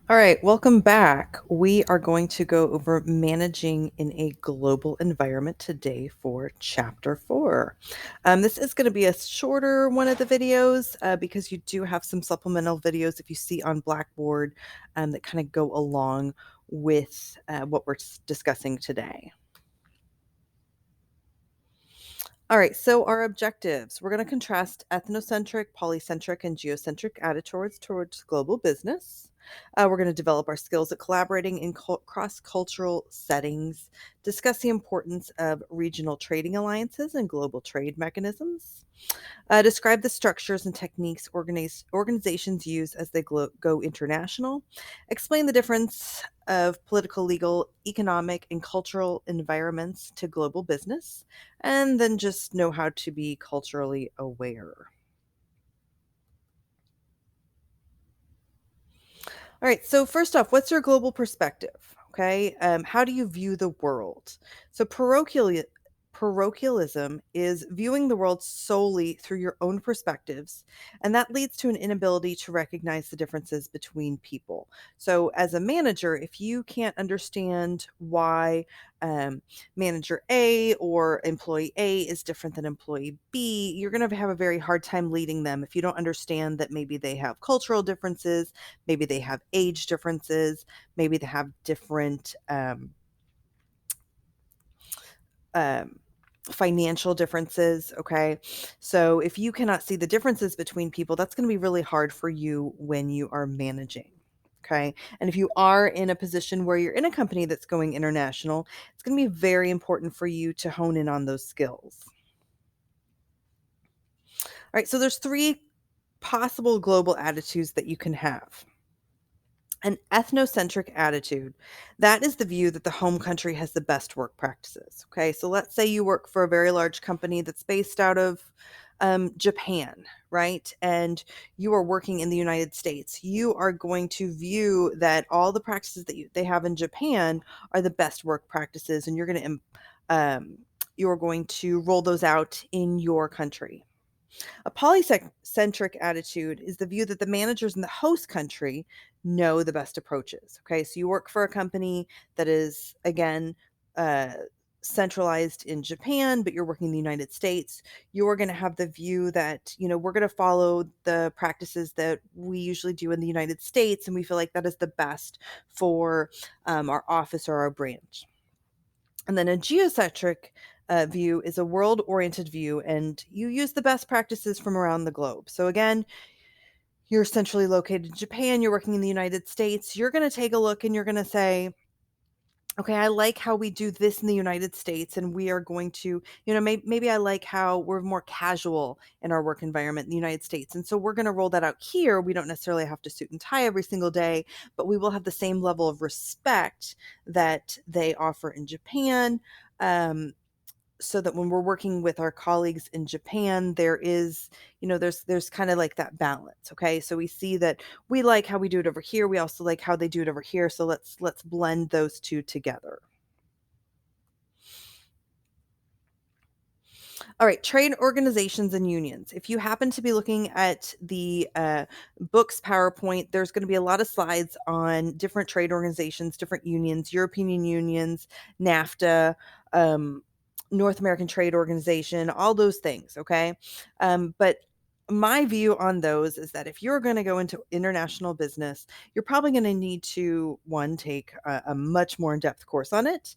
All right, welcome back. We are going to go over managing in a global environment today for chapter 4. This is going to be a shorter one of the videos because you do have some supplemental videos if you see on Blackboard that kind of go along with what we're discussing today. All right, so our objectives. We're going to contrast ethnocentric, polycentric, and geocentric attitudes towards global business. We're going to develop our skills at collaborating in cross-cultural settings, discuss the importance of regional trading alliances and global trade mechanisms, describe the structures and techniques organizations use as they go international, explain the difference of political, legal, economic, and cultural environments to global business, and then just know how to be culturally aware. All right, so first off, what's your global perspective? Okay, how do you view the world? So parochialism is viewing the world solely through your own perspectives, and that leads to an inability to recognize the differences between people. So, as a manager, if you can't understand why um, manager A or employee A is different than employee B, you're going to have a very hard time leading them if you don't understand that maybe they have cultural differences. Maybe they have age differences. Maybe they have different um, financial differences. Okay. So if you cannot see the differences between people, that's going to be really hard for you when you are managing. Okay. And if you are in a position where you're in a company that's going international, it's going to be very important for you to hone in on those skills. All right. So there's three possible global attitudes that you can have. An ethnocentric attitude. That is the view that the home country has the best work practices. Okay, so let's say you work for a very large company that's based out of Japan, right? And you are working in the United States. You are going to view that all the practices that they have in Japan are the best work practices, and you're going to roll those out in your country. A polycentric attitude is the view that the managers in the host country know the best approaches. Okay, so you work for a company that is, again, uh, centralized in Japan, but you're working in the United States. You're going to have the view that, we're going to follow the practices that we usually do in the United States, and we feel like that is the best for our office or our branch. And then a geocentric view is a world oriented view, and you use the best practices from around the globe. So, again, you're centrally located in Japan, you're working in the United States. You're going to take a look and you're going to say, okay, I like how we do this in the United States, and we are going to, maybe I like how we're more casual in our work environment in the United States. And so we're going to roll that out here. We don't necessarily have to suit and tie every single day, but we will have the same level of respect that they offer in Japan. So that when we're working with our colleagues in Japan, there is, there's kind of like that balance. Okay. So we see that we like how we do it over here. We also like how they do it over here. So let's blend those two together. All right, trade organizations and unions. If you happen to be looking at the book's PowerPoint, there's going to be a lot of slides on different trade organizations, different unions, European unions, NAFTA, um, North American Trade Organization, all those things. Okay. But my view on those is that if you're going to go into international business, you're probably going to need to, one, take a much more in-depth course on it.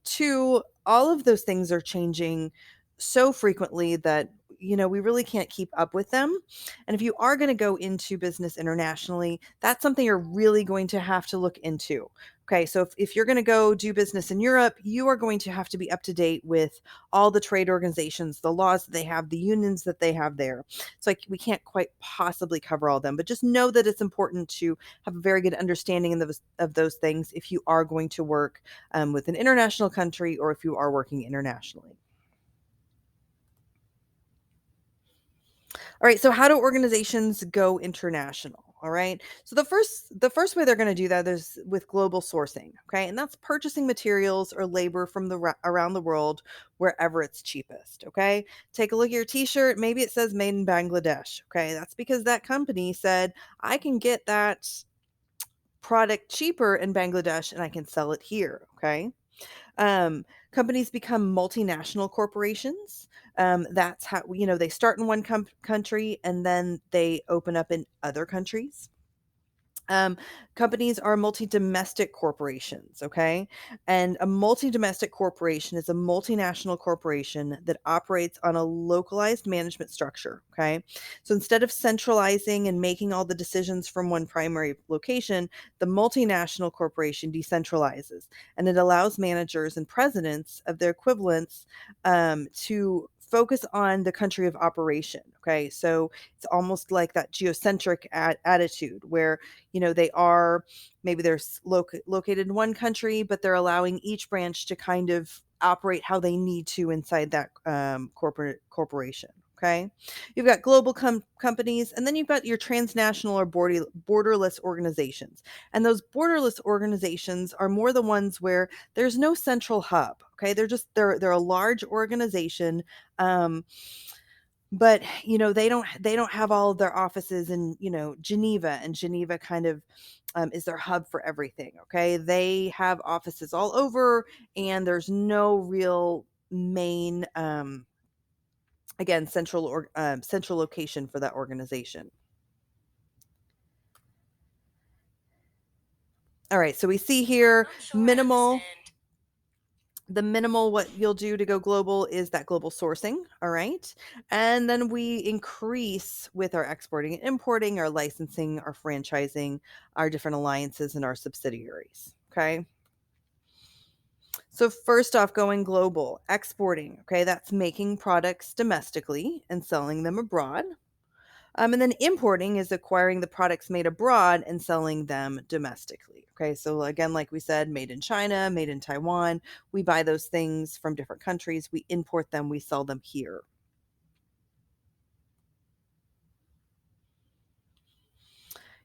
Two, all of those things are changing so frequently that we really can't keep up with them. And if you are going to go into business internationally, that's something you're really going to have to look into. Okay, so if you're going to go do business in Europe, you are going to have to be up to date with all the trade organizations, the laws that they have, the unions that they have there. So we can't quite possibly cover all of them, but just know that it's important to have a very good understanding of those things if you are going to work with an international country or if you are working internationally. All right, so how do organizations go international? All right. So the first way they're going to do that is with global sourcing, okay? And that's purchasing materials or labor from around the world wherever it's cheapest, okay? Take a look at your t-shirt, maybe it says made in Bangladesh, okay? That's because that company said, "I can get that product cheaper in Bangladesh and I can sell it here. Okay. Companies become multinational corporations. That's how, they start in one country and then they open up in other countries. Um, Companies are multi-domestic corporations, okay? And a multi-domestic corporation is a multinational corporation that operates on a localized management structure, okay? So instead of centralizing and making all the decisions from one primary location, the multinational corporation decentralizes, and it allows managers and presidents of their equivalents to focus on the country of operation, okay? So it's almost like that geocentric attitude where they are maybe they're located in one country, but they're allowing each branch to kind of operate how they need to inside that corporation. Okay, you've got global companies, and then you've got your transnational or borderless organizations. And those borderless organizations are more the ones where there's no central hub. Okay, they're a large organization. But they don't have all of their offices in Geneva, and Geneva kind of is their hub for everything. Okay, they have offices all over, and there's no real main again central location for that organization. All right, so we see here Not sure I minimal. understand. The minimal what you'll do to go global is that global sourcing, all right? And then we increase with our exporting and importing, our licensing, our franchising, our different alliances, and our subsidiaries, okay? So first off, going global, exporting, okay? That's making products domestically and selling them abroad. And then importing is acquiring the products made abroad and selling them domestically. Okay, so again, like we said, made in China, made in Taiwan. We buy those things from different countries, we import them, we sell them here.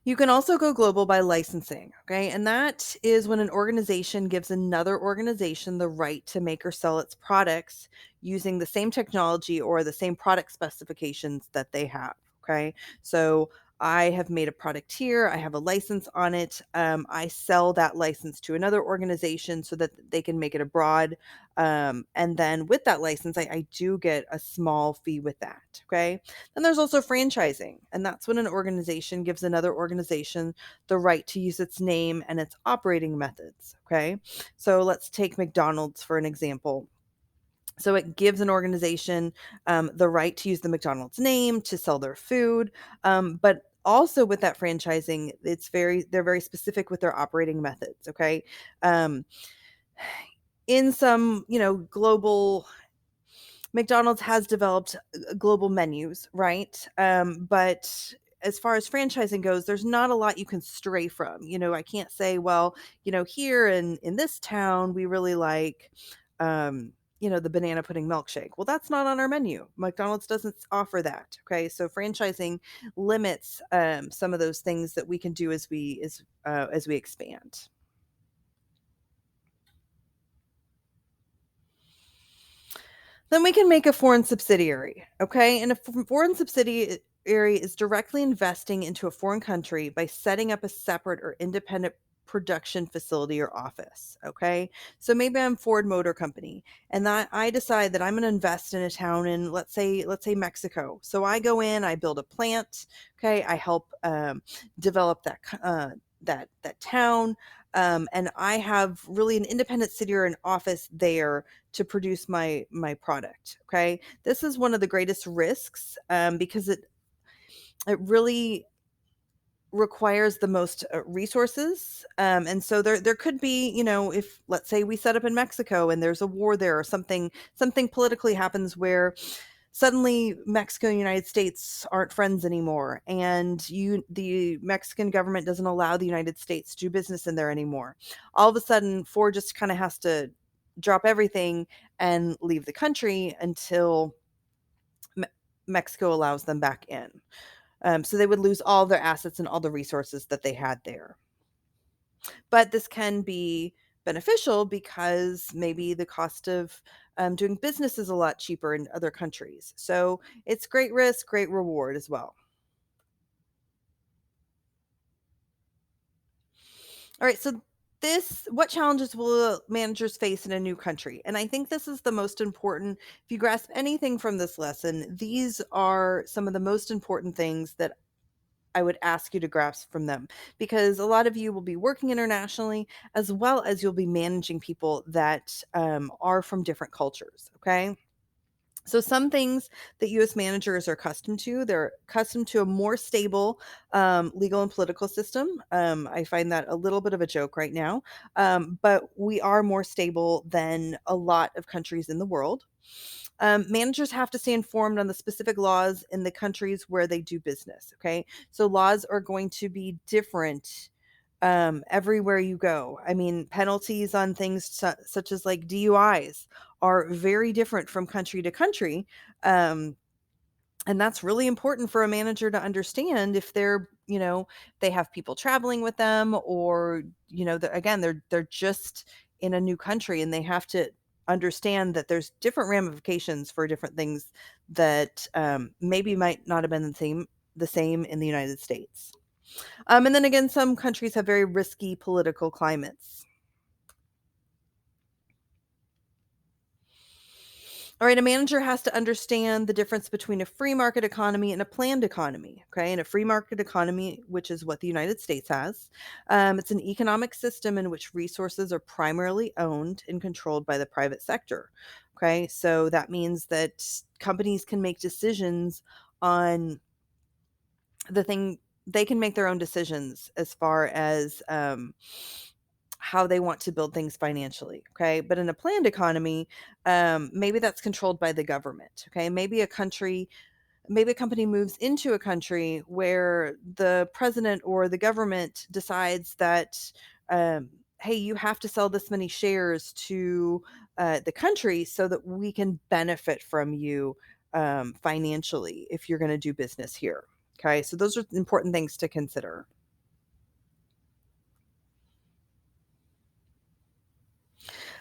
You can also go global by licensing, okay? And that is when an organization gives another organization the right to make or sell its products using the same technology or the same product specifications that they have, okay? So I have made a product here, I have a license on it. I sell that license to another organization so that they can make it abroad. And then with that license, I do get a small fee with that, okay? Then there's also franchising, and that's when an organization gives another organization the right to use its name and its operating methods. Okay, so let's take McDonald's for an example. So it gives an organization the right to use the McDonald's name to sell their food, but also with that franchising, they're very specific with their operating methods. Okay, um, in some global McDonald's has developed global menus, right? But as far as franchising goes, there's not a lot you can stray from. I can't say, well, here in this town, we really like, the banana pudding milkshake. Well, that's not on our menu. McDonald's doesn't offer that. Okay, so franchising limits some of those things that we can do as we expand. Then we can make a foreign subsidiary, okay? And a foreign subsidiary is directly investing into a foreign country by setting up a separate or independent production facility or office, okay? So maybe I'm Ford Motor Company and that I decide that I'm going to invest in a town in let's say Mexico. So I go in, I build a plant, okay? I help develop that town. And I have really an independent city or an office there to produce my product. Okay, this is one of the greatest risks because it really requires the most resources, and so there could be, if let's say we set up in Mexico and there's a war there or something politically happens where suddenly Mexico and the United States aren't friends anymore, and the Mexican government doesn't allow the United States to do business in there anymore. All of a sudden, Ford just kind of has to drop everything and leave the country until Me- Mexico allows them back in. So they would lose all their assets and all the resources that they had there. But this can be beneficial because maybe the cost of doing business is a lot cheaper in other countries. So it's great risk, great reward as well. All right, so what challenges will managers face in a new country? And I think this is the most important. If you grasp anything from this lesson, these are some of the most important things that I would ask you to grasp from them, because a lot of you will be working internationally as well as you'll be managing people that are from different cultures. Okay. So some things that U.S. managers are accustomed to, they're accustomed to a more stable legal and political system. I find that a little bit of a joke right now, but we are more stable than a lot of countries in the world. Managers have to stay informed on the specific laws in the countries where they do business. Okay, so laws are going to be different everywhere you go. I mean, penalties on things such as like DUIs are very different from country to country. Um, and that's really important for a manager to understand if they're, they have people traveling with them, or, again, they're just in a new country and they have to understand that there's different ramifications for different things that maybe might not have been the same in the United States. And then again, some countries have very risky political climates. All right, a manager has to understand the difference between a free market economy and a planned economy. Okay, and a free market economy, which is what the United States has, it's an economic system in which resources are primarily owned and controlled by the private sector. Okay, so that means that companies can make decisions on the thing, they can make their own decisions as far as how they want to build things financially. Okay. But in a planned economy, maybe that's controlled by the government. Okay. Maybe a company moves into a country where the president or the government decides that, hey, you have to sell this many shares to the country so that we can benefit from you financially if you're going to do business here. Okay. So those are important things to consider.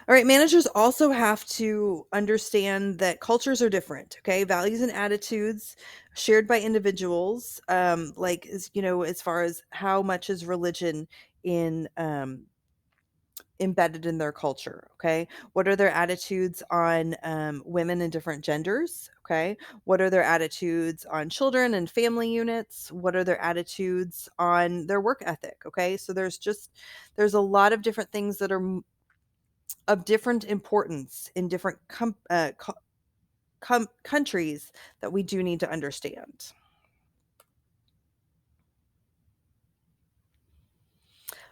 All right, managers also have to understand that cultures are different, okay? Values and attitudes shared by individuals, like, as far as how much is religion in embedded in their culture, okay? What are their attitudes on women and different genders, okay? What are their attitudes on children and family units? What are their attitudes on their work ethic, okay? So there's a lot of different things that are of different importance in different countries that we do need to understand.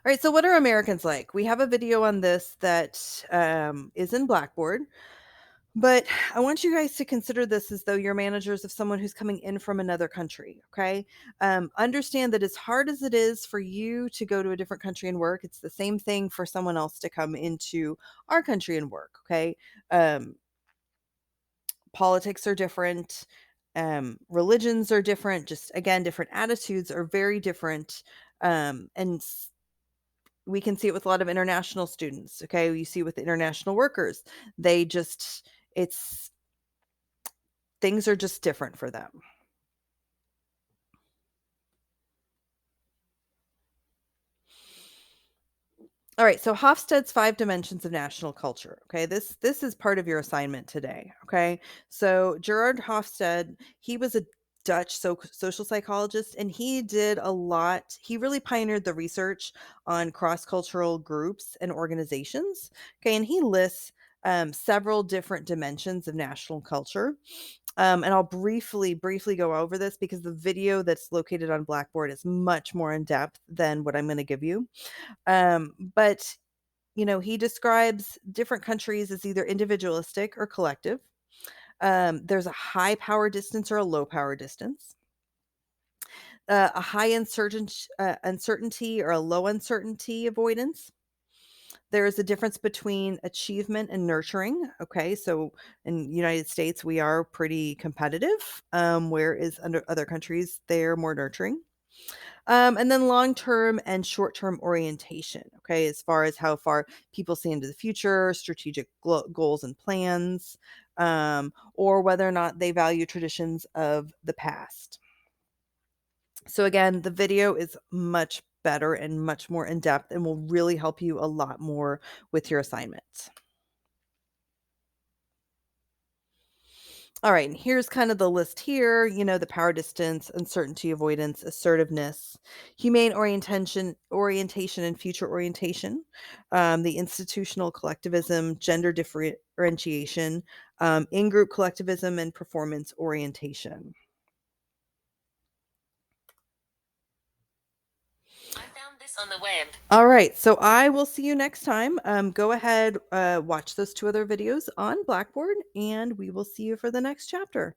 All right, so what are Americans like? We have a video on this that is in Blackboard, but I want you guys to consider this as though you're managers of someone who's coming in from another country, okay? Understand that as hard as it is for you to go to a different country and work, it's the same thing for someone else to come into our country and work, okay? Um, Politics are different, religions are different, just again, different attitudes are very different. And we can see it with a lot of international students. Okay, you see with international workers, they just, it's, things are just different for them. All right, so Hofstede's five dimensions of national culture. Okay, this is part of your assignment today. Okay, so Gerard Hofstede, he was a Dutch social psychologist, and he did a lot. He really pioneered the research on cross-cultural groups and organizations. Okay, and he lists several different dimensions of national culture. And I'll briefly go over this because the video that's located on Blackboard is much more in depth than what I'm going to give you. But he describes different countries as either individualistic or collective. There's a high power distance or a low power distance. A high uncertainty or a low uncertainty avoidance. There is a difference between achievement and nurturing. Okay, so in the United States, we are pretty competitive, whereas under other countries, they're more nurturing. And then long term and short term orientation, okay, as far as how far people see into the future, strategic goals and plans, or whether or not they value traditions of the past. So, again, the video is much better and much more in depth and will really help you a lot more with your assignments. All right, and here's kind of the list here, the power distance, uncertainty avoidance, assertiveness, humane orientation and future orientation, the institutional collectivism, gender differentiation, in-group collectivism, and performance orientation. I found this on the web. All right, so I will see you next time. Go ahead, watch those 2 other videos on Blackboard, and we will see you for the next chapter.